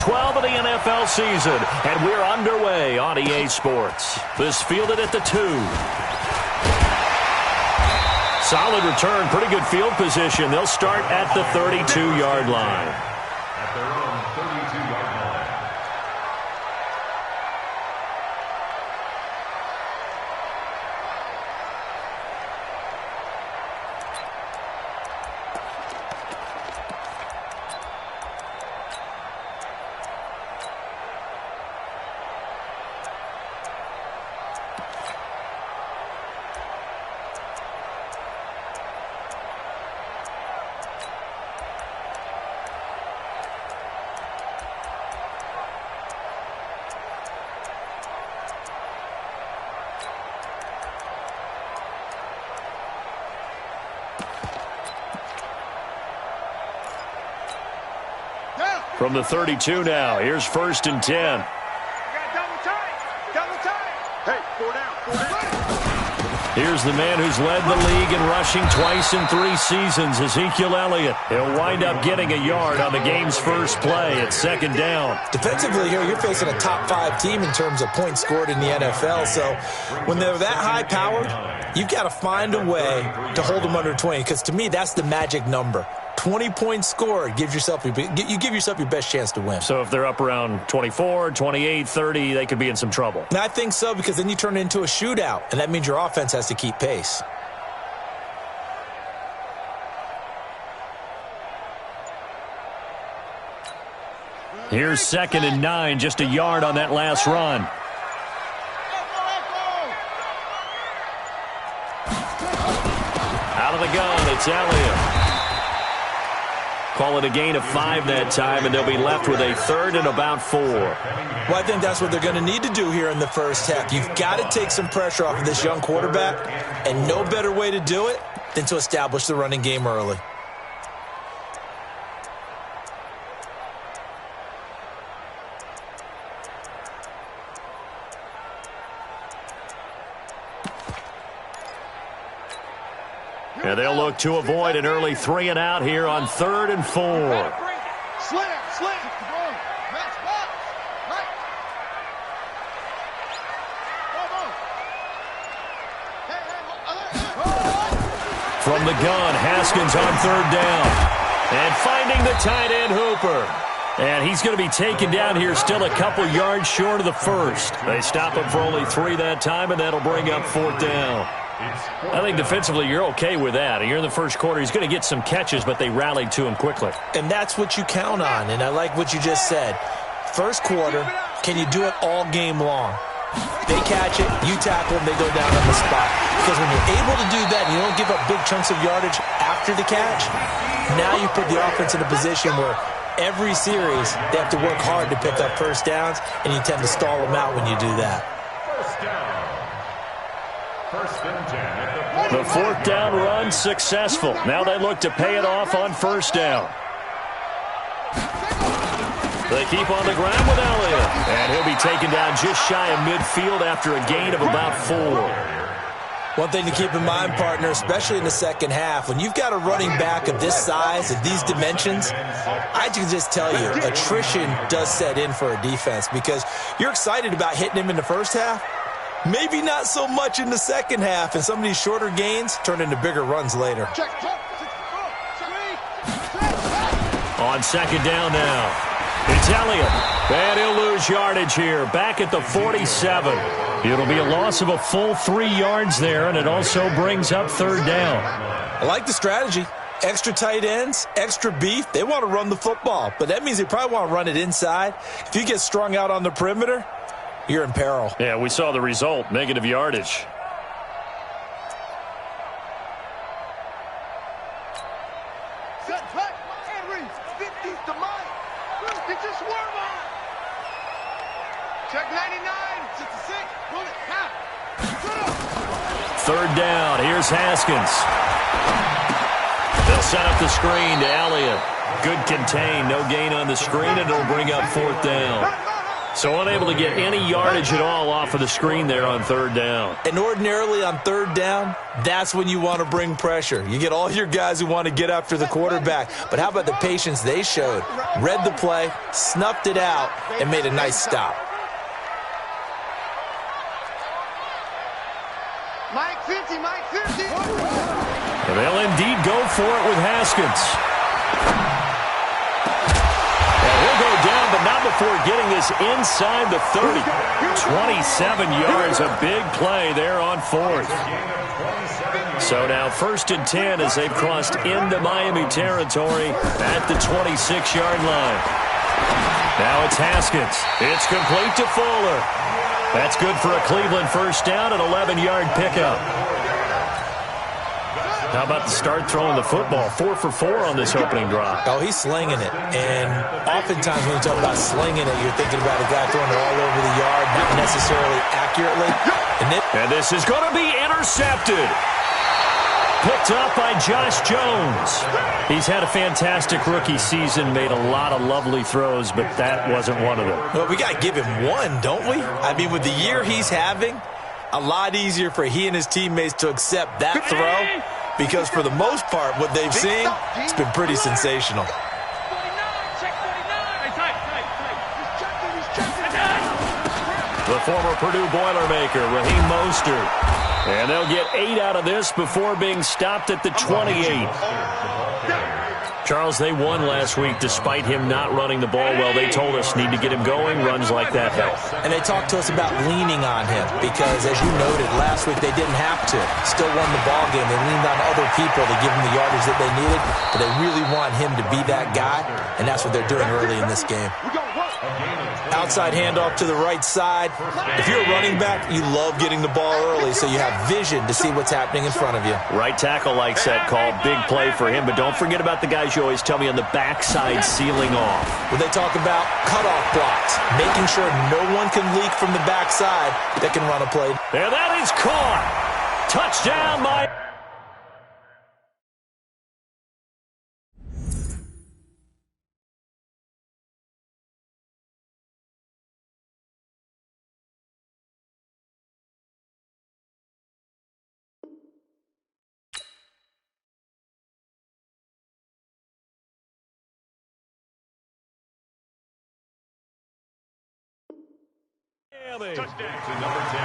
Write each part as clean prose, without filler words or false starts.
12 of the NFL season, and we're underway on EA Sports. This fielded at the 2. Solid return, pretty good field position. They'll start at the 32-yard line. At their own 32-yard line. From the 32 now, here's 1st and 10. Hey, 4 down. Here's the man who's led the league in rushing twice in 3 seasons, Ezekiel Elliott. He'll wind up getting a yard on the game's first play at 2nd down. Defensively here, you're facing a top 5 team in terms of points scored in the NFL. So when they're that high-powered, you've got to find a way to hold them under 20, because to me, that's the magic number. 20 points scored, you give yourself your best chance to win. So if they're up around 24, 28, 30, they could be in some trouble. And I think so, because then you turn it into a shootout, and that means your offense has to keep pace. Here's 2nd and 9, just a yard on that last run. Out of the gun, it's Elliott. Call it a gain of 5 that time, and they'll be left with a 3rd and about 4. Well, I think that's what they're going to need to do here in the first half. You've got to take some pressure off of this young quarterback, and no better way to do it than to establish the running game early. And they'll look to avoid an early 3 and out here on 3rd and 4. From the gun, Haskins on 3rd down. And finding the tight end, Hooper. And he's going to be taken down here still a couple yards short of the first. They stop him for only 3 that time, and that'll bring up 4th down. I think defensively you're okay with that. You're in the first quarter. He's going to get some catches, but they rallied to him quickly. And that's what you count on, and I like what you just said. First quarter, can you do it all game long? They catch it, you tackle them, they go down on the spot. Because when you're able to do that and you don't give up big chunks of yardage after the catch, now you put the offense in a position where every series they have to work hard to pick up first downs, and you tend to stall them out when you do that. The 4th down run successful. Now they look to pay it off on 1st down. They keep on the ground with Elliott. And he'll be taken down just shy of midfield after a gain of about 4. One thing to keep in mind, partner, especially in the second half, when you've got a running back of this size, of these dimensions, I can just tell you, attrition does set in for a defense, because you're excited about hitting him in the first half. Maybe not so much in the second half, and some of these shorter gains turn into bigger runs later. On 2nd down now. It's Elliott. And he'll lose yardage here. Back at the 47. It'll be a loss of a full 3 yards there, and it also brings up 3rd down. I like the strategy. Extra tight ends, extra beef. They want to run the football, but that means they probably want to run it inside. If you get strung out on the perimeter, you're in peril. Yeah, we saw the result, negative yardage. Check 99, 66, pull it, half. 3rd down, here's Haskins. They'll set up the screen to Elliott. Good contain, no gain on the screen, and it'll bring up 4th down. So unable to get any yardage at all off of the screen there on third down. And ordinarily on third down, that's when you want to bring pressure. You get all your guys who want to get after the quarterback. But how about the patience they showed? Read the play, snuffed it out, and made a nice stop. Mike 50, Mike 50. And they'll indeed go for it with Haskins. He'll go down, but not before getting this inside the 30. 27 yards, a big play there on fourth. So now 1st and 10 as they've crossed into Miami territory at the 26-yard line. Now it's Haskins. It's complete to Fuller. That's good for a Cleveland first down, an 11-yard pickup. How about the start throwing the football? 4 for 4 on this opening drive. Oh, he's slinging it. And oftentimes when you talk about slinging it, you're thinking about a guy throwing it all over the yard, not necessarily accurately. And this is going to be intercepted. Picked up by Josh Jones. He's had a fantastic rookie season, made a lot of lovely throws, but that wasn't one of them. Well, we got to give him one, don't we? I mean, with the year he's having, a lot easier for he and his teammates to accept that throw because for the most part, what they've seen, it's been pretty sensational. The former Purdue Boilermaker, Raheem Mostert. And they'll get 8 out of this before being stopped at the 28. Charles, they won last week despite him not running the ball well. They told us need to get him going. Runs like that help. And they talked to us about leaning on him because, as you noted, last week they didn't have to. Still won the ball game. They leaned on other people to give them the yardage that they needed, but they really want him to be that guy, and that's what they're doing early in this game. Outside handoff to the right side. If you're a running back, you love getting the ball early so you have vision to see what's happening in front of you. Right tackle likes that call. Big play for him, but don't forget about the guys you always tell me on the backside sealing off. When they talk about cutoff blocks, making sure no one can leak from the backside that can run a play. And that is caught. Touchdown, Mike.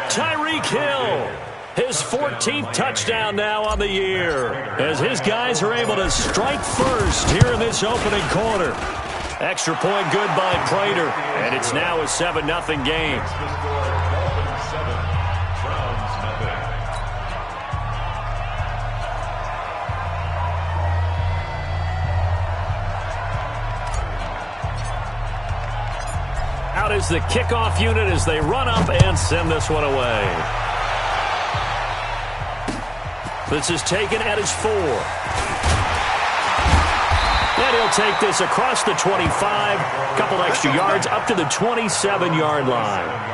Tyreek Hill, his 14th touchdown now on the year, as his guys are able to strike first here in this opening quarter. Extra point good by Prater, and it's now a 7-0 game. Out is the kickoff unit as they run up and send this one away. This is taken at his 4. And he'll take this across the 25, couple extra yards up to the 27-yard line.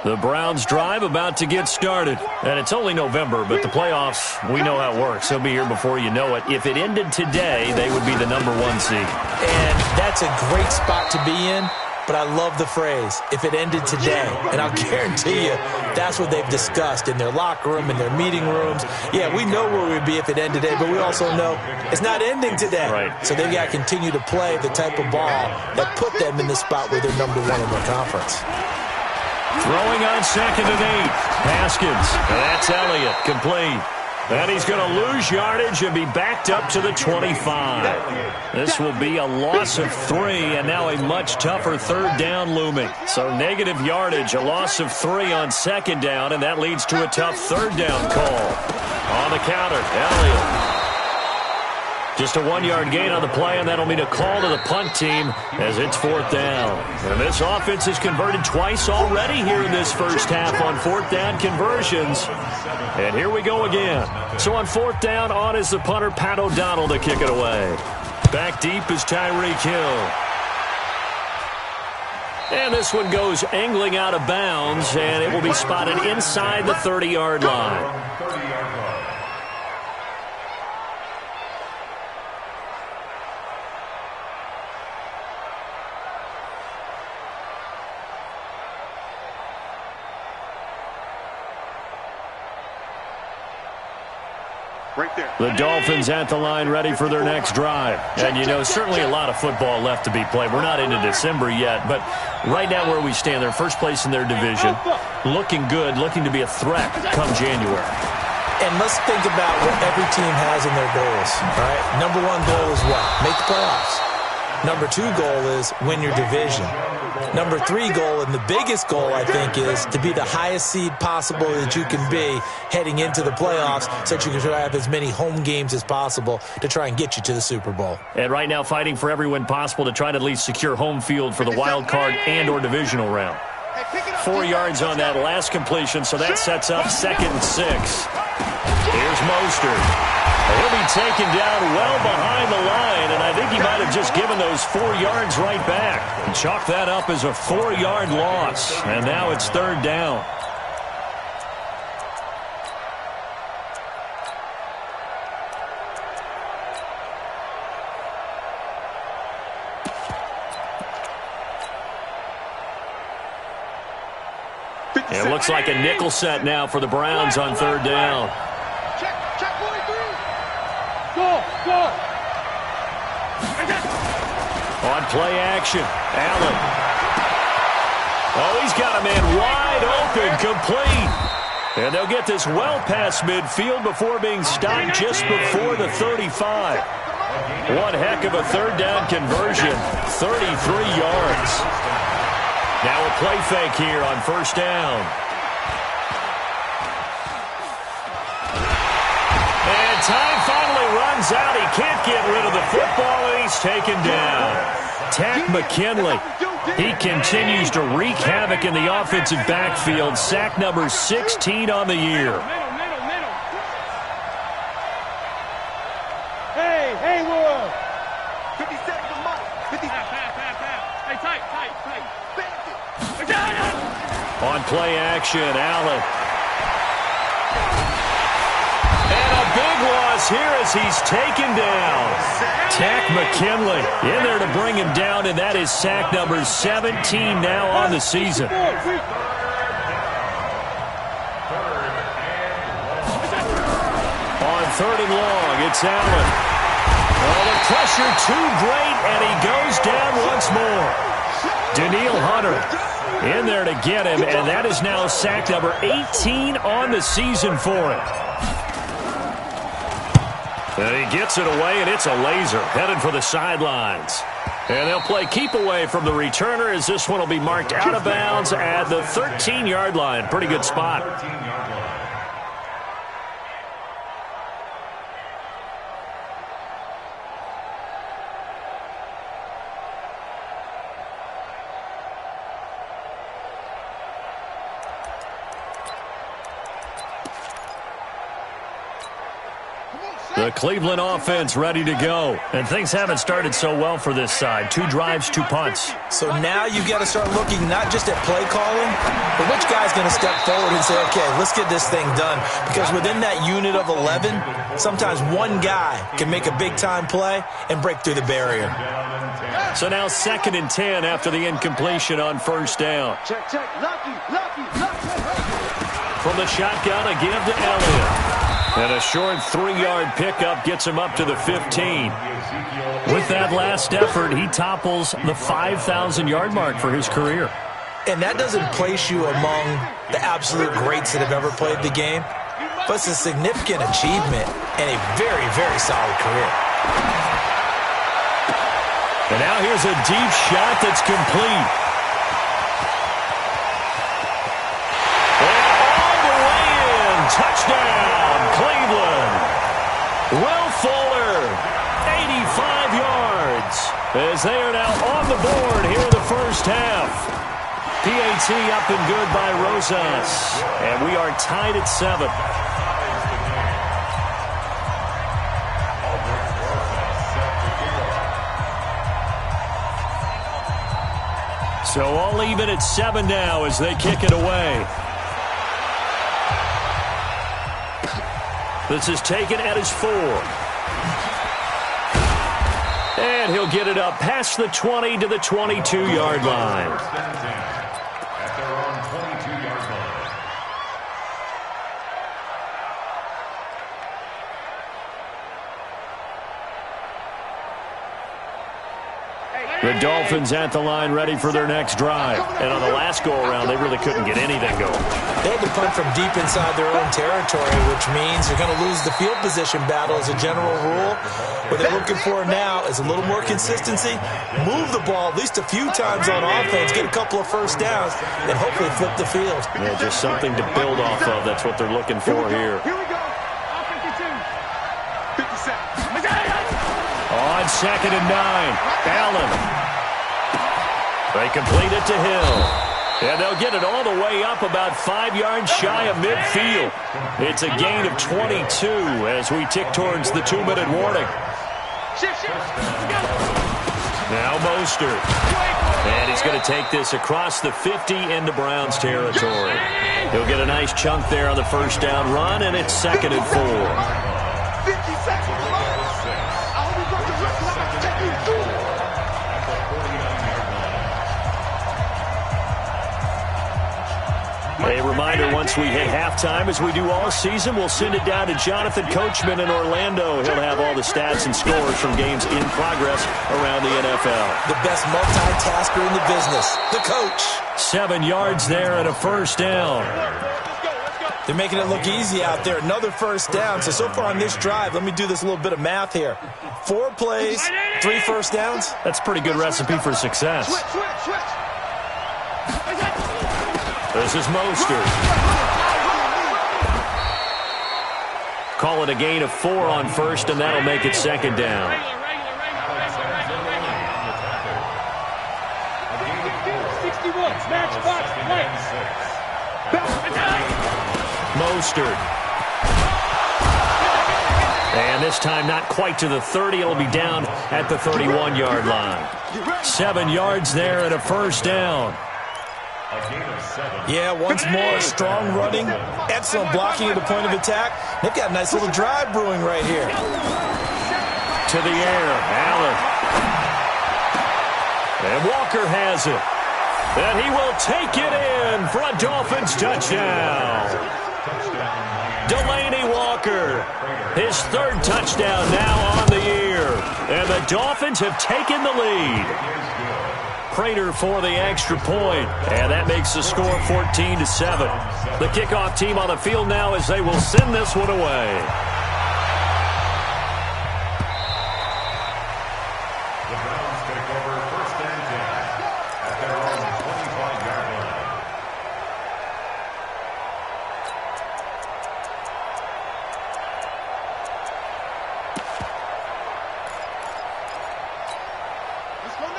The Browns drive about to get started. And it's only November, but the playoffs, we know how it works. They'll be here before you know it. If it ended today, they would be the #1 seed. And that's a great spot to be in, but I love the phrase, if it ended today. And I'll guarantee you, that's what they've discussed in their locker room, in their meeting rooms. Yeah, we know where we'd be if it ended today, but we also know it's not ending today. Right. So they've got to continue to play the type of ball that put them in the spot where they're #1 in their conference. Throwing on 2nd and 8. Haskins. That's Elliott. Complete. And he's going to lose yardage and be backed up to the 25. This will be a loss of 3, and now a much tougher 3rd down looming. So negative yardage, a loss of 3 on 2nd down, and that leads to a tough 3rd down call. On the counter, Elliott. Just a 1-yard gain on the play, and that'll mean a call to the punt team as it's 4th down. And this offense has converted twice already here in this first half on 4th down conversions. And here we go again. So on 4th down, on is the punter, Pat O'Donnell, to kick it away. Back deep is Tyreek Hill. And this one goes angling out of bounds, and it will be spotted inside the 30-yard line. Right there. The Dolphins at the line ready for their next drive. And, you know, certainly a lot of football left to be played. We're not into December yet, but right now where we stand, they're first place in their division, looking good, looking to be a threat come January. And let's think about what every team has in their goals, right? Number one goal is what? Make the playoffs. Number two goal is win your division. Number three goal, and the biggest goal, I think, is to be the highest seed possible that you can be heading into the playoffs so that you can try to have as many home games as possible to try and get you to the Super Bowl. And right now fighting for every win possible to try to at least secure home field for the wild card and or divisional round. 4 yards on that last completion, so that sets up 2nd and 6. Here's Mostert. He'll be taken down well behind the line, and I think he might have just given those 4 yards right back. And chalk that up as a 4-yard loss, and now it's 3rd down. It looks like a nickel set now for the Browns on 3rd down. Check 43. Go. On play action, Allen. Oh, he's got a man wide open, complete. And they'll get this well past midfield before being stopped just before the 35. One heck of a 3rd down conversion, 33 yards. Now a play fake here on 1st down. And time finally runs out. He can't get rid of the football, and he's taken down. Takk McKinley. He continues to wreak havoc in the offensive backfield. Sack number 16 on the year. Hey, Will. 50 seconds of Mike. 50 seconds. Hey, tight. On play action, Allen. And a big loss here as he's taken down. Takk McKinley in there to bring him down, and that is sack number 17 now on the season. On 3rd and long, it's Allen. Oh, the pressure too great, and he goes down once more. Danielle Hunter in there to get him, and that is now sack number 18 on the season for him. And he gets it away, and it's a laser headed for the sidelines. And they'll play keep away from the returner as this one will be marked out of bounds at the 13-yard line. Pretty good spot. The Cleveland offense ready to go. And things haven't started so well for this side. 2 drives, 2 punts. So now you've got to start looking not just at play calling, but which guy's going to step forward and say, okay, let's get this thing done. Because within that unit of 11, sometimes one guy can make a big-time play and break through the barrier. So now 2nd and 10 after the incompletion on 1st down. Check. Lucky. From the shotgun, a give to Elliott. And a short 3-yard pickup gets him up to the 15. With that last effort, he topples the 5,000-yard mark for his career. And that doesn't place you among the absolute greats that have ever played the game, but it's a significant achievement and a very, very solid career. And now here's a deep shot that's complete. And all the way in. Touchdown, Cleveland. Will Fuller, 85 yards, as they are now on the board here in the first half. PAT up and good by Rosas, and we are tied at 7. So all even at 7 now as they kick it away. This is taken at his 4. And he'll get it up past the 20 to the 22-yard line. The Dolphins at the line ready for their next drive. And on the last go-around, they really couldn't get anything going. They had to punt from deep inside their own territory, which means you're going to lose the field position battle as a general rule. What they're looking for now is a little more consistency, move the ball at least a few times on offense, get a couple of first downs, and hopefully flip the field. Yeah, just something to build off of. That's what they're looking for here. Here we go. Offensive 2. 50 seconds. On 2nd and 9, Allen. They complete it to Hill. And they'll get it all the way up about 5 yards shy of midfield. It's a gain of 22 as we tick towards the 2-minute warning. Now Mostert. And he's going to take this across the 50 into Browns territory. He'll get a nice chunk there on the first down run, and it's 2nd and 4. 50 seconds. A reminder, once we hit halftime, as we do all season, we'll send it down to Jonathan Coachman in Orlando. He'll have all the stats and scores from games in progress around the NFL. The best multitasker in the business, the coach. 7 yards there and a first down. They're making it look easy out there. Another first down. So far on this drive, let me do this little bit of math here. 4 plays, 3 first downs. That's a pretty good recipe for success. Switch. This is Mostert. Call it a gain of 4 on first, and that'll make it 2nd down. Mostert. And this time not quite to the 30. It'll be down at the 31-yard line. 7 yards there and a first down. Yeah, once more, strong running, excellent blocking at the point of attack. They've got a nice little drive brewing right here. To the air, Allen. And Walker has it. And he will take it in for a Dolphins touchdown. Delaney Walker, his 3rd touchdown now on the year. And the Dolphins have taken the lead. Prater for the extra point, and that makes the score 14-7. The kickoff team on the field now as they will send this one away. The Browns take over 1st and 10 at their own 25-yard line.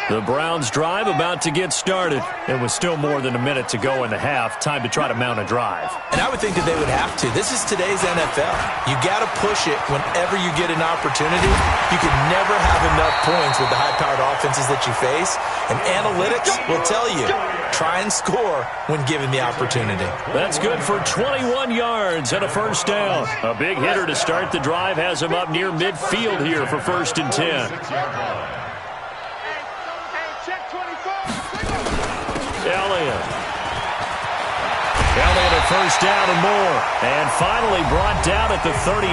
The Browns drive about to get started. And with still more than a minute to go in the half, time to try to mount a drive. And I would think that they would have to. This is today's NFL. You got to push it whenever you get an opportunity. You can never have enough points with the high-powered offenses that you face. And analytics will tell you, try and score when given the opportunity. That's good for 21 yards and a first down. A big hitter to start the drive has him up near midfield here for 1st and 10. Elliott a first down and more. And finally brought down at the 38.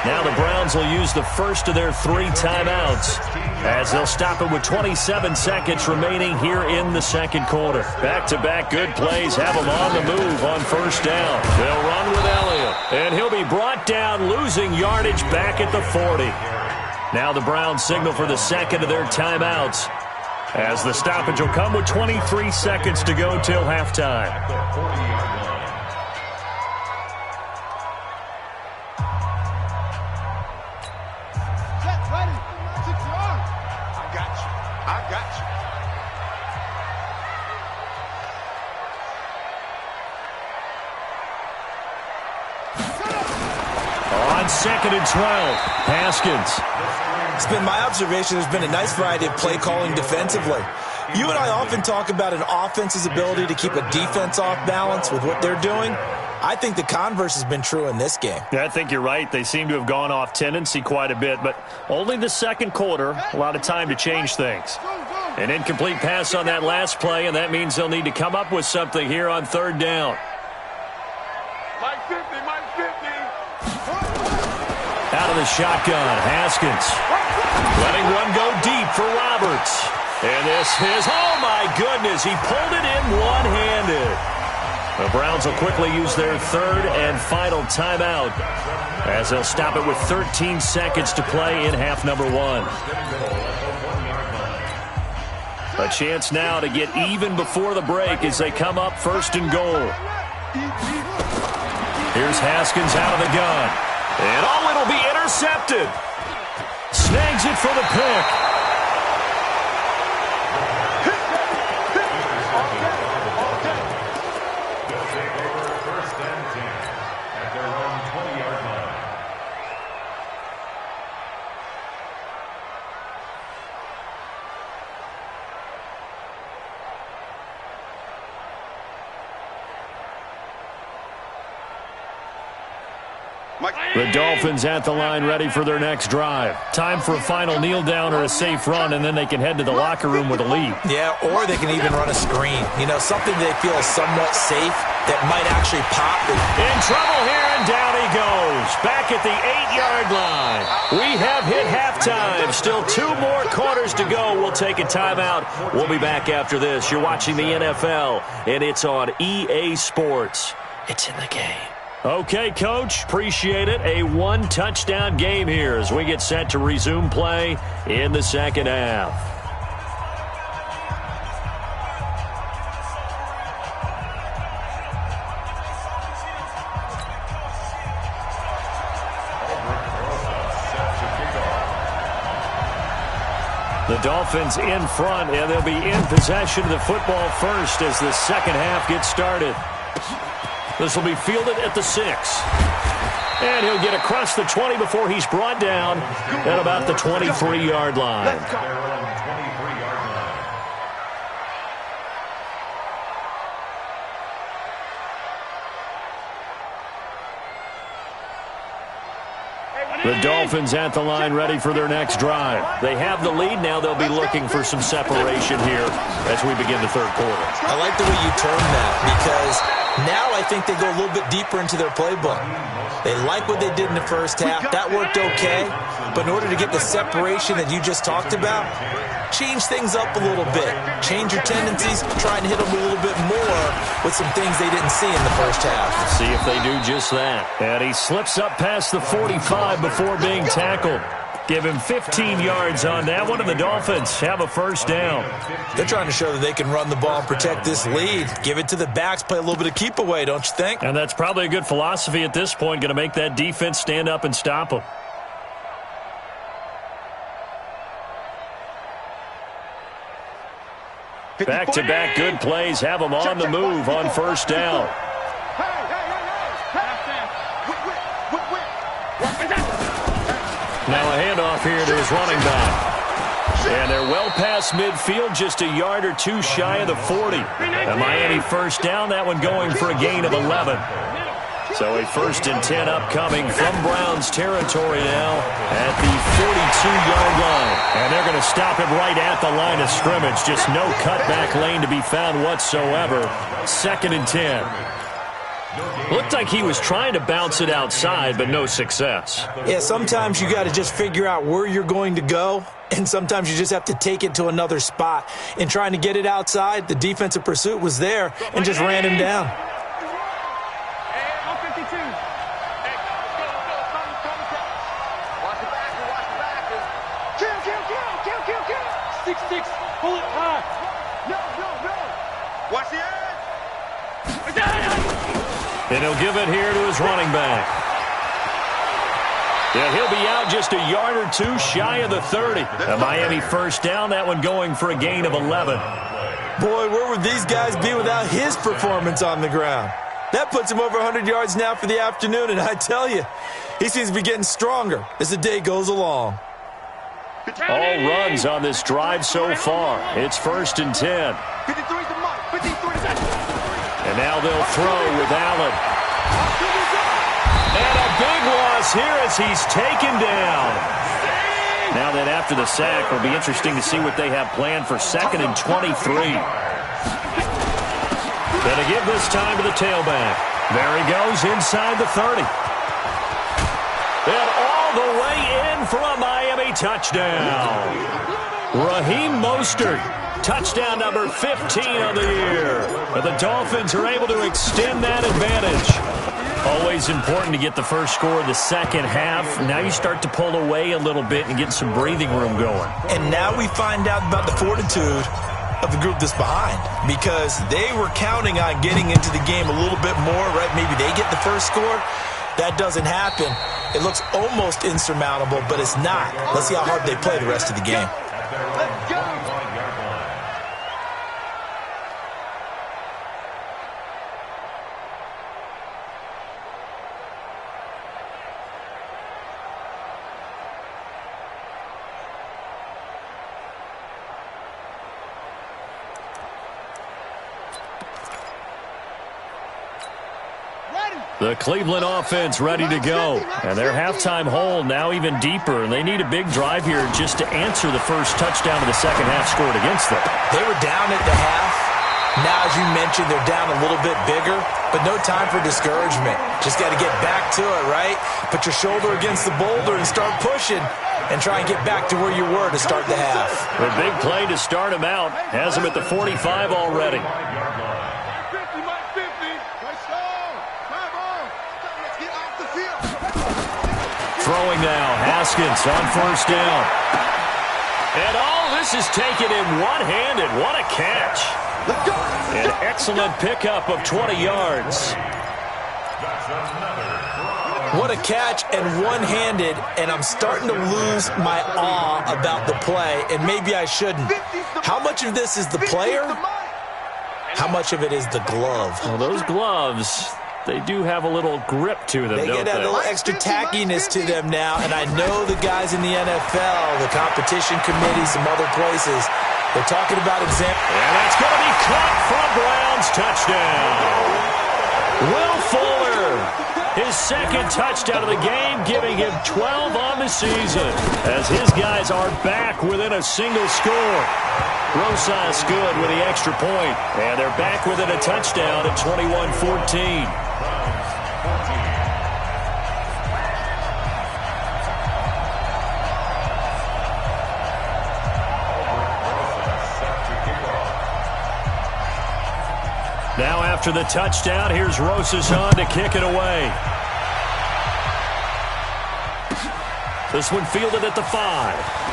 Now the Browns will use the first of their 3 timeouts as they'll stop it with 27 seconds remaining here in the 2nd quarter. Back-to-back good plays have them on the move on first down. They'll run with Elliott, and he'll be brought down, losing yardage back at the 40. Now the Browns signal for the 2nd of their timeouts, as the stoppage will come with 23 seconds to go till halftime. On 2nd and 12, Haskins. It's been my observation there's been a nice variety of play calling defensively. You and I often talk about an offense's ability to keep a defense off balance with what they're doing. I think the converse has been true in this game. Yeah, I think you're right. They seem to have gone off tendency quite a bit, but only the second quarter, a lot of time to change things. An incomplete pass on that last play, and that means they'll need to come up with something here on third down. Mike 50, Mike 50. Out of the shotgun, Haskins. Letting one go deep for Roberts. And this is, oh my goodness, he pulled it in one-handed. The Browns will quickly use their third and final timeout as they'll stop it with 13 seconds to play in half number one. A chance now to get even before the break as they come up first and goal. Here's Haskins out of the gun. And oh, it'll be intercepted. Snags it for the pick. The Dolphins at the line ready for their next drive. Time for a final kneel down or a safe run, and then they can head to the locker room with a lead. Yeah, or they can even run a screen. You know, something they feel is somewhat safe that might actually pop. In trouble here, and down he goes. Back at the 8-yard line. We have hit halftime. Still 2 more quarters to go. We'll take a timeout. We'll be back after this. You're watching the NFL, and it's on EA Sports. It's in the game. Okay, Coach, appreciate it. A 1-touchdown game here as we get set to resume play in the second half. The Dolphins in front, and they'll be in possession of the football first as the second half gets started. This will be fielded at the 6. And he'll get across the 20 before he's brought down at about the 23-yard line. The Dolphins at the line ready for their next drive. They have the lead. Now they'll be looking for some separation here as we begin the third quarter. I like the way you term that because now I think they go a little bit deeper into their playbook. They like what they did in the first half. That worked okay. But in order to get the separation that you just talked about, change things up a little bit. Change your tendencies. Try and hit them a little bit more with some things they didn't see in the first half. See if they do just that. And he slips up past the 45 before being tackled. Give him 15 yards on that one, and the Dolphins have a first down. They're trying to show that they can run the ball and protect this lead. Give it to the backs, play a little bit of keep away, don't you think? And that's probably a good philosophy at this point, going to make that defense stand up and stop them. Back-to-back good plays have them on the move on first down. Now a handoff here to his running back. And they're well past midfield, just a yard or two shy of the 40. And Miami first down, that one going for a gain of 11. So a 1st and 10 upcoming from Browns territory now at the 42-yard line. And they're going to stop him right at the line of scrimmage. Just no cutback lane to be found whatsoever. 2nd and 10. Looked like he was trying to bounce it outside, but no success. Yeah, sometimes you got to just figure out where you're going to go, and sometimes you just have to take it to another spot. In trying to get it outside, the defensive pursuit was there and just ran him down. Pull it high. No. Watch the edge. And he'll give it here to his running back. Yeah, he'll be out just a yard or two shy of the 30. A Miami first down, that one going for a gain of 11. Boy, where would these guys be without his performance on the ground? That puts him over 100 yards now for the afternoon, and I tell you, he seems to be getting stronger as the day goes along. All runs on this drive so far. It's 1st and 10. 53's the mark. 53's the And now they'll throw with Allen. And a big loss here as he's taken down. Now then, after the sack, it'll be interesting to see what they have planned for 2nd and 23. Gonna give this time to the tailback. There he goes inside the 30. And all the way in for a Miami touchdown. Raheem Mostert, touchdown number 15 of the year. But the Dolphins are able to extend that advantage. Always important to get the first score of the second half. Now you start to pull away a little bit and get some breathing room going. And now we find out about the fortitude of the group that's behind, because they were counting on getting into the game a little bit more, right? Maybe they get the first score. That doesn't happen. It looks almost insurmountable, but it's not. Let's see how hard they play the rest of the game. Let's go. The Cleveland offense ready to go. And their halftime hole now even deeper. And they need a big drive here just to answer the first touchdown of the second half scored against them. They were down at the half. Now, as you mentioned, they're down a little bit bigger, but no time for discouragement. Just got to get back to it, right? Put your shoulder against the boulder and start pushing and try and get back to where you were to start the half. A big play to start him out. Has him at the 45 already. Throwing now, Haskins on 1st down. And this is taken in one-handed. What a catch. An excellent pickup of 20 yards. What a catch and one-handed, and I'm starting to lose my awe about the play, and maybe I shouldn't. How much of this is the player? How much of it is the glove? Well, those gloves, they do have a little grip to them, They get that little extra tackiness to them now, and I know the guys in the NFL, the competition committee, some other places, they're talking about example. And that's going to be caught for a Browns touchdown. Will Fuller, his second touchdown of the game, giving him 12 on the season, as his guys are back within a single score. Rosas good with the extra point, and they're back within a touchdown at 21-14. Now after the touchdown, here's Rosas on to kick it away. This one fielded at the 5.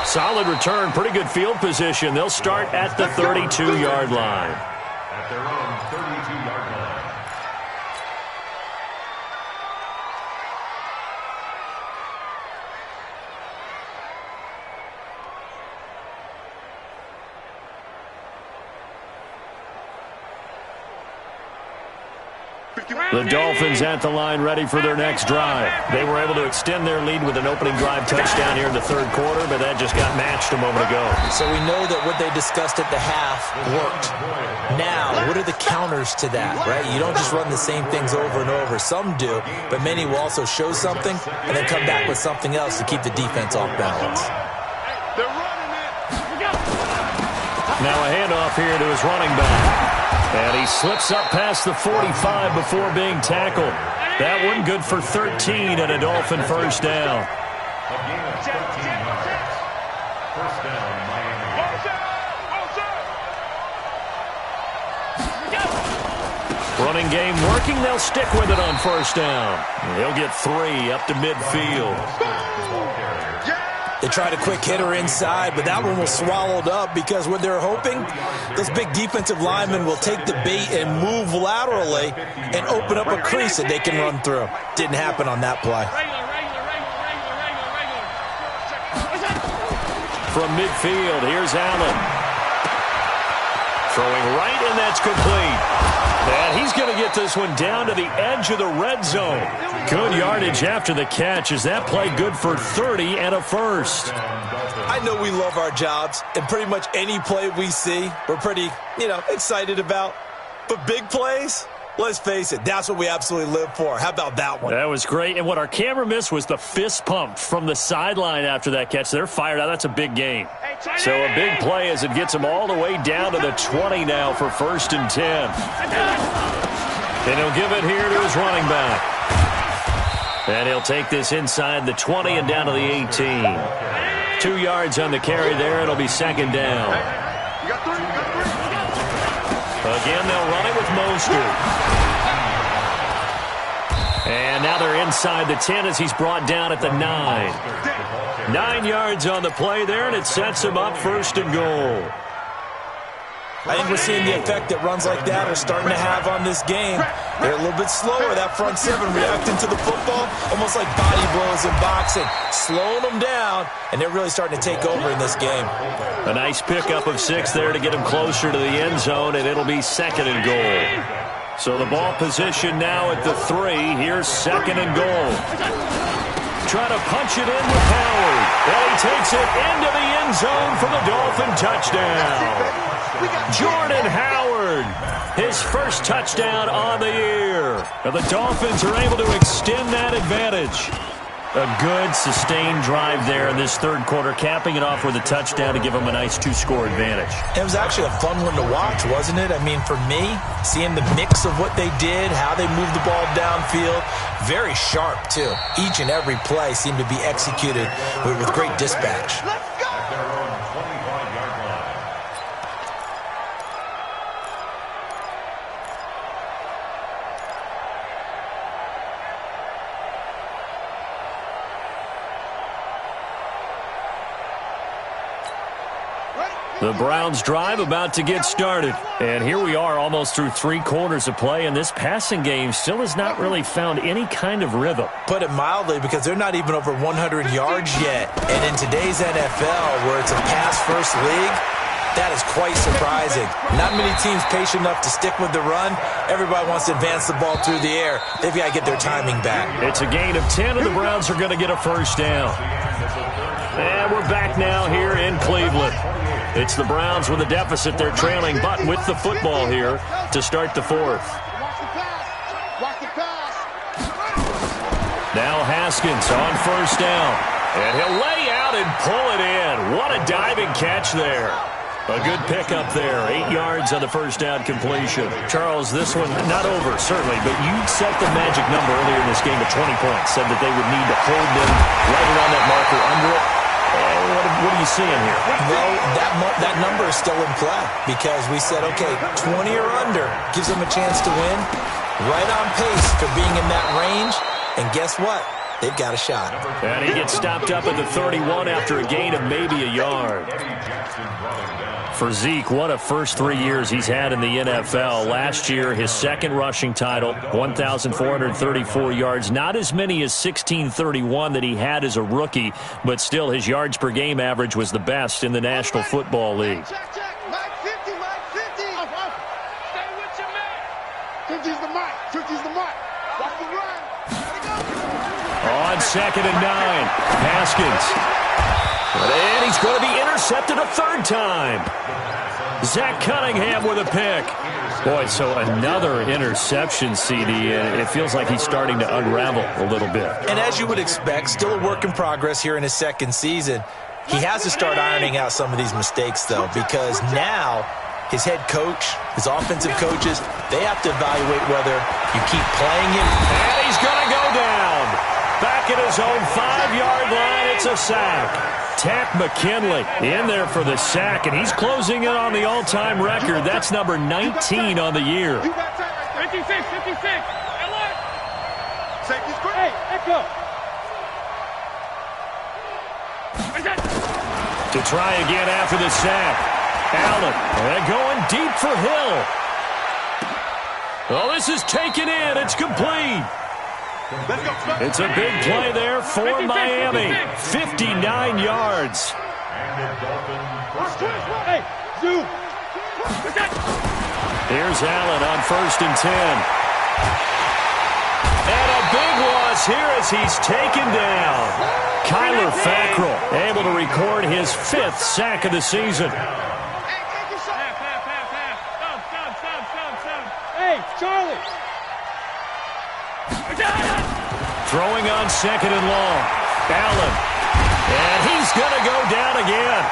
Solid return, pretty good field position. They'll start at the 32-yard line. At their own 32-yard line. The Dolphins at the line ready for their next drive. They were able to extend their lead with an opening drive touchdown here in the third quarter, but that just got matched a moment ago. So we know that what they discussed at the half worked. Now, what are the counters to that, right? You don't just run the same things over and over. Some do, but many will also show something and then come back with something else to keep the defense off balance. Now a handoff here to his running back. And he slips up past the 45 before being tackled. That one good for 13 and a Dolphin first down. A gain of 13 yards. First down, Miami. Running game working. They'll stick with it on first down. They'll get 3 up to midfield. They tried a quick hitter inside, but that one was swallowed up because what they're hoping, those big defensive linemen will take the bait and move laterally and open up a crease that they can run through. Didn't happen on that play. From midfield, here's Allen. Throwing right, and that's complete. And he's going to get this one down to the edge of the red zone. Good yardage after the catch. Is that play good for 30 and a first? I know we love our jobs, and pretty much any play we see, we're pretty, excited about. But big plays, let's face it, that's what we absolutely live for. How about that one? That was great. And what our camera missed was the fist pump from the sideline after that catch. They're fired out. That's a big game. So a big play as it gets him all the way down to the 20 now for 1st and 10. And he'll give it here to his running back. And he'll take this inside the 20 and down to the 18. 2 yards on the carry there. It'll be 2nd down. Again, they'll run it with Mostert. And now they're inside the 10 as he's brought down at the 9. 9 yards on the play there, and it sets him up 1st and goal. I think we're seeing the effect that runs like that are starting to have on this game. They're a little bit slower, that front 7 reacting to the football, almost like body blows in boxing, slowing them down, and they're really starting to take over in this game. A nice pickup of 6 there to get him closer to the end zone, and it'll be 2nd and goal. So the ball position now at the 3. Here's 2nd and goal. Trying to punch it in with Howard. And he takes it into the end zone for the Dolphin touchdown. Jordan Howard, his first touchdown on the year. And the Dolphins are able to extend that advantage. A good, sustained drive there in this 3rd quarter, capping it off with a touchdown to give them a nice 2-score advantage. It was actually a fun one to watch, wasn't it? I mean, for me, seeing the mix of what they did, how they moved the ball downfield, very sharp, too. Each and every play seemed to be executed with great dispatch. The Browns drive about to get started. And here we are almost through 3 quarters of play, and this passing game still has not really found any kind of rhythm. Put it mildly, because they're not even over 100 yards yet. And in today's NFL, where it's a pass-first league, that is quite surprising. Not many teams patient enough to stick with the run. Everybody wants to advance the ball through the air. They've got to get their timing back. It's a gain of 10, and the Browns are going to get a 1st down. And we're back now here in Cleveland. It's the Browns with a deficit. They're trailing, but with the football here to start the 4th. Now Haskins on 1st down. And he'll lay out and pull it in. What a diving catch there. A good pickup there. 8 yards on the 1st down completion. Charles, this one not over, certainly, but you set the magic number earlier in this game at 20 points. Said that they would need to hold them right around that marker under it. What are you seeing here? Well, that number is still in play because we said, okay, 20 or under gives them a chance to win. Right on pace for being in that range. And guess what? They've got a shot. And he gets stopped up at the 31 after a gain of maybe a yard. For Zeke, what a first 3 years he's had in the NFL. Last year, his 2nd rushing title, 1,434 yards. Not as many as 1,631 that he had as a rookie, but still his yards per game average was the best in the National Football League. Check. Mike 50, Mike 50. Stay with your man. 50's the Mike. 50's the Mike. Watch the run. On 2nd and 9, Haskins. And he's going to be intercepted a 3rd time. Zach Cunningham with a pick. Boy, so another interception, CD, and it feels like he's starting to unravel a little bit. And as you would expect, still a work in progress here in his 2nd season. He has to start ironing out some of these mistakes, though, because now his head coach, his offensive coaches, they have to evaluate whether you keep playing him. And he's going to go down. Back at his own 5-yard line, it's a sack. Tack McKinley in there for the sack, and he's closing in on the all-time record. That's number 19 on the year. 56. Hey, look. Safety's great. Hey, echo. To try again after the sack. Allen, and going deep for Hill. Oh, this is taken in. It's complete. It's a big play there for Miami. 59 yards. Hey, Zoo. Here's Allen on 1st and 10. And a big loss here as he's taken down. Kyler Fackrell able to record his 5th sack of the season. Hey, Charlie. Throwing on 2nd and long. Allen. And he's going to go down again.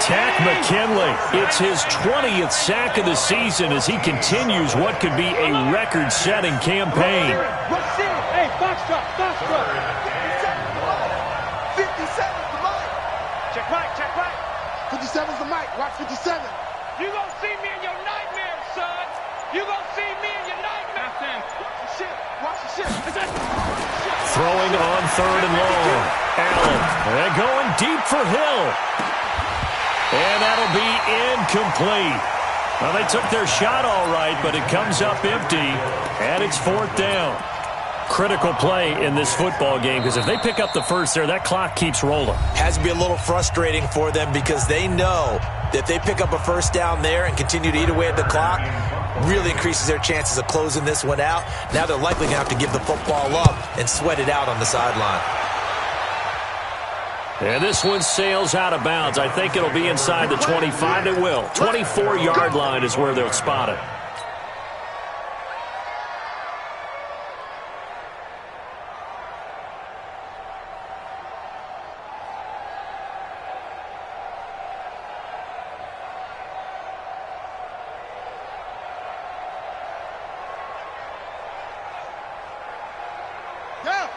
Tack McKinley. It's his 20th sack of the season as he continues what could be a record-setting campaign. Hey, Foxtrot. 57's the mic. Check right. 57's the mic. Watch 57. You gonna see me in your nightmares, son. You gonna see me in your nightmares. Watch the shit. Throwing on 3rd and long. Allen. And going deep for Hill. And that'll be incomplete. Well, they took their shot all right, but it comes up empty, and it's 4th down. Critical play in this football game, because if they pick up the first there, that clock keeps rolling. Has to be a little frustrating for them because they know that if they pick up a first down there and continue to eat away at the clock, really increases their chances of closing this one out. Now they're likely going to have to give the football up and sweat it out on the sideline. And this one sails out of bounds. I think it'll be inside the 25. It will. 24-yard line is where they'll spot it.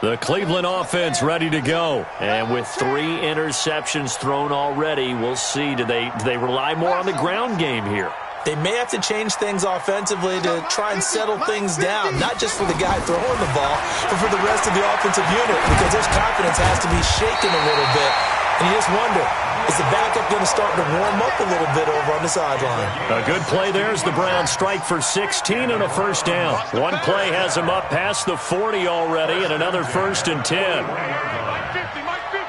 The Cleveland offense ready to go. And with 3 interceptions thrown already, we'll see. Do they rely more on the ground game here? They may have to change things offensively to try and settle things down, not just for the guy throwing the ball, but for the rest of the offensive unit, because his confidence has to be shaken a little bit. And you just wonder, is the backup going to start to warm up a little bit over on the sideline? A good play there as the Browns strike for 16 and a first down. One play has them up past the 40 already, and another 1st and 10. Mike 50.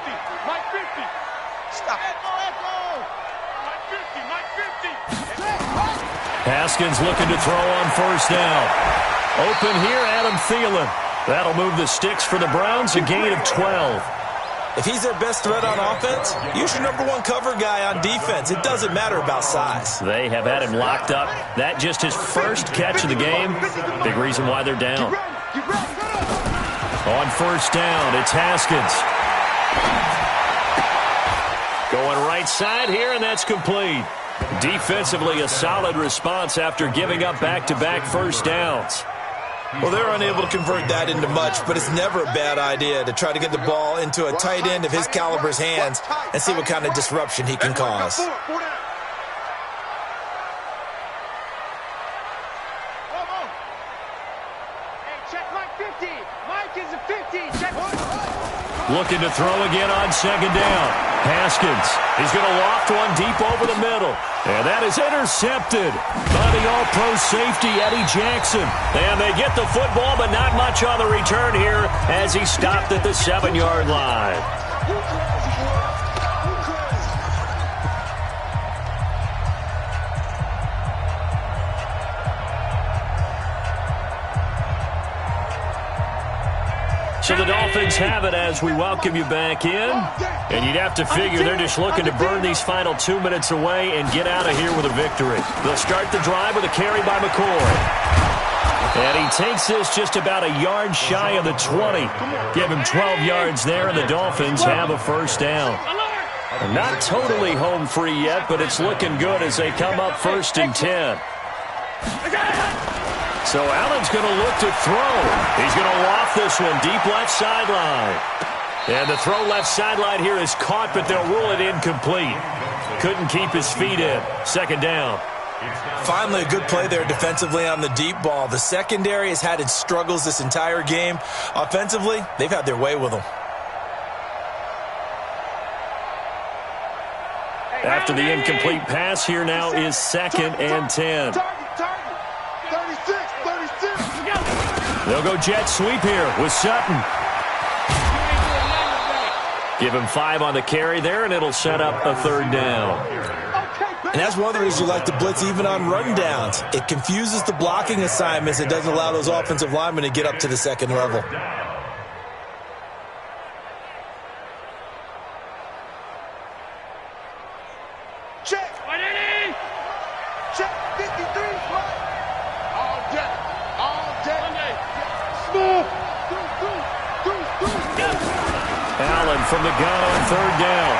Stop. Mike 50. Haskins looking to throw on 1st down. Open here, Adam Thielen. That'll move the sticks for the Browns, a gain of 12. If he's their best threat on offense, use your #1 cover guy on defense. It doesn't matter about size. They have had him locked up. That just his first catch of the game. Big reason why they're down. On 1st down, it's Haskins. Going right side here, and that's complete. Defensively, a solid response after giving up back-to-back first downs. Well, they're unable to convert that into much, but it's never a bad idea to try to get the ball into a tight end of his caliber's hands and see what kind of disruption he can cause. Check Mike 50. Mike is a 50. Check. Looking to throw again on 2nd down. Haskins. He's going to loft one deep over the middle. And that is intercepted by the all-pro safety, Eddie Jackson. And they get the football, but not much on the return here as he stopped at the 7-yard line. So the Dolphins have it as we welcome you back in. And you'd have to figure they're just looking to burn these final 2 minutes away and get out of here with a victory. They'll start the drive with a carry by McCoy. And he takes this just about a yard shy of the 20. Give him 12 yards there, and the Dolphins have a first down. Not totally home free yet, but it's looking good as they come up 1st and 10. So Allen's going to look to throw. He's going to loft this one deep left sideline. And the throw left sideline here is caught, but they'll rule it incomplete. Couldn't keep his feet in. 2nd down. Finally, a good play there defensively on the deep ball. The secondary has had its struggles this entire game. Offensively, they've had their way with them. After the incomplete pass, here now is 2nd and 10. 36. They'll go jet sweep here with Sutton. Give him 5 on the carry there, and it'll set up a 3rd down. And that's one of the reasons you like to blitz even on rundowns. It confuses the blocking assignments. It doesn't allow those offensive linemen to get up to the second level. Check. Check 53. All day. All day. Smooth. Allen from the gun on third down.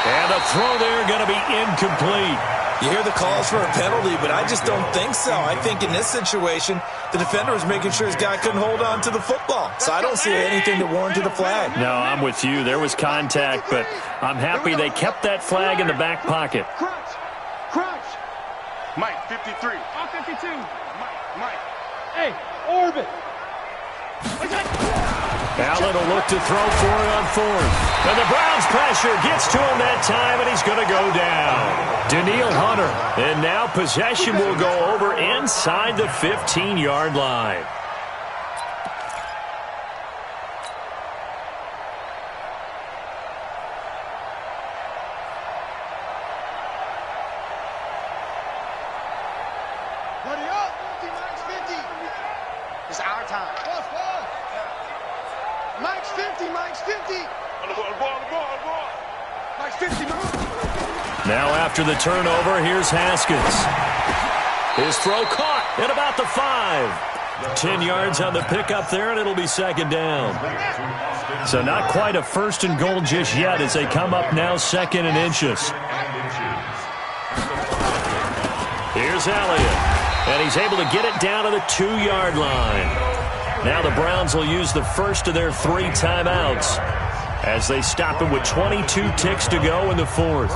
And the throw there going to be incomplete. You hear the calls for a penalty, but I just don't think so. I think in this situation, the defender was making sure his guy couldn't hold on to the football. So I don't see anything that warranted a flag. No, I'm with you. There was contact, but I'm happy they kept that flag in the back pocket. Crouch. Mike, 53. On 52. Mike. Hey, orbit. Allen will look to throw for it on fourth. And the Browns pressure gets to him that time, and he's going to go down. Daniil Hunter. And now possession will go over inside the 15-yard line. Buddy up. 50, Mike's 50. It's our time. Mike's 50. Mike's 50. On the ball. Mike's 50, Now after the turnover, here's Haskins. His throw caught at about the 5. 10 yards on the pickup there, and it'll be second down. So not quite a first and goal just yet as they come up now second and inches. Here's Elliott, and he's able to get it down to the 2-yard line. Now the Browns will use the first of their 3 timeouts as they stop it with 22 ticks to go in the fourth.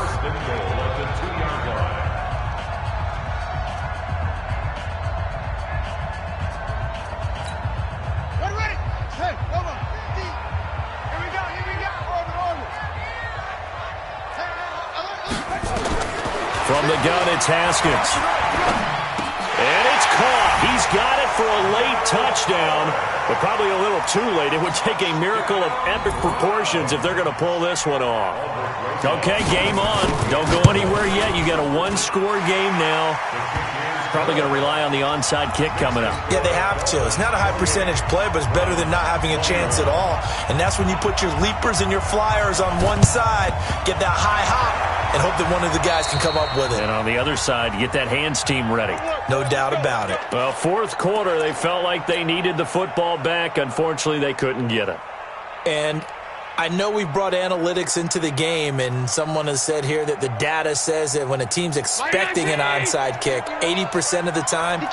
From the gun, it's Haskins. And it's caught. He's got it for a late touchdown, but probably a little too late. It would take a miracle of epic proportions if they're going to pull this one off. Okay, game on. Don't go anywhere yet. You got a 1-score game now. Probably going to rely on the onside kick coming up. Yeah, they have to. It's not a high percentage play, but it's better than not having a chance at all. And that's when you put your leapers and your flyers on one side, get that high hop, and hope that one of the guys can come up with it. And on the other side, you get that hands team ready. No doubt about it. Well, fourth quarter, they felt like they needed the football back. Unfortunately, they couldn't get it. And I know we brought analytics into the game, and someone has said here that the data says that when a team's expecting an onside kick, 80% of the time,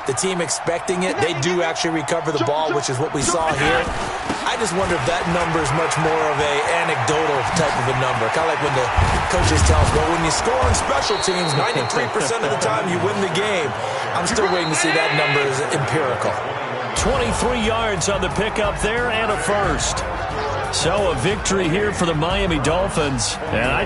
the team expecting it, they do actually recover the ball, which is what we saw here. I just wonder if that number is much more of a anecdotal type of a number. Kind of like when the coaches tell us, well, when you score on special teams, 93% of the time you win the game. I'm still waiting to see that number is empirical. 23 yards on the pickup there and a first. So a victory here for the Miami Dolphins. And I